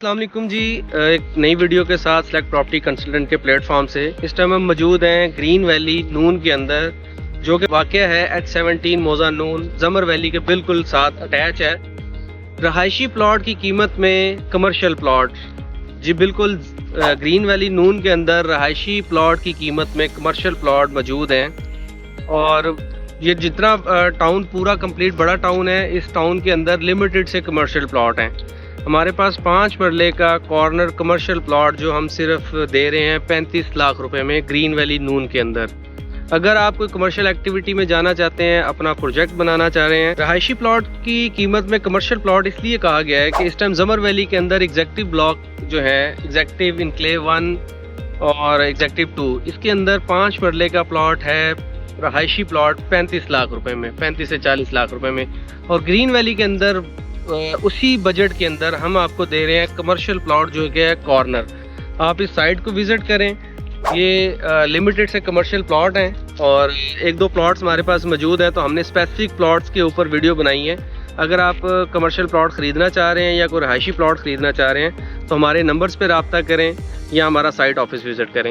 अस्सलाम वालेकुम जी। एक नई वीडियो के साथ सिलेक्ट प्रॉपर्टी कंसल्टेंट के प्लेटफॉर्म से इस टाइम हम मौजूद हैं ग्रीन वैली नून के अंदर, जो कि वाक़या है H17 मौजा नून जमर वैली के बिल्कुल साथ अटैच है। रहायशी प्लॉट की कीमत में कमर्शियल प्लॉट, जी बिल्कुल ग्रीन वैली नून के अंदर रहायशी प्लॉट की कीमत में कमर्शियल प्लॉट मौजूद हैं। और ये जितना टाउन पूरा कंप्लीट बड़ा टाउन है, इस टाउन के अंदर लिमिटेड से कमर्शियल प्लॉट हैं। हमारे पास 5 मरले का कॉर्नर कमर्शियल प्लॉट जो हम सिर्फ दे रहे हैं 35 लाख रुपए में ग्रीन वैली नून के अंदर। अगर आप कोई कमर्शियल एक्टिविटी में जाना चाहते हैं, अपना प्रोजेक्ट बनाना चाह रहे हैं, रहायशी प्लॉट की कीमत में कमर्शियल प्लॉट इसलिए कहा गया है कि इस टाइम जमर वैली के अंदर एग्जेक्टिव ब्लॉक जो है, एग्जेक्टिव इनक्लेव 1 और एग्जेक्टिव 2, इसके अंदर 5 मरले का प्लॉट है रहायशी प्लॉट 35 लाख रुपए में, 35 से 40 लाख रुपए में। और ग्रीन वैली के अंदर उसी बजट के अंदर हम आपको दे रहे हैं कमर्शियल प्लॉट जो कि है कॉर्नर। आप इस साइट को विज़िट करें, ये लिमिटेड से कमर्शियल प्लॉट हैं और 1-2 प्लॉट्स हमारे पास मौजूद हैं, तो हमने स्पेसिफिक प्लॉट्स के ऊपर वीडियो बनाई है। अगर आप कमर्शियल प्लॉट ख़रीदना चाह रहे हैं या कोई रहायशी प्लॉट ख़रीदना चाह रहे हैं तो हमारे नंबर्स पर रब्ता करें या हमारा साइट ऑफिस विज़िट करें।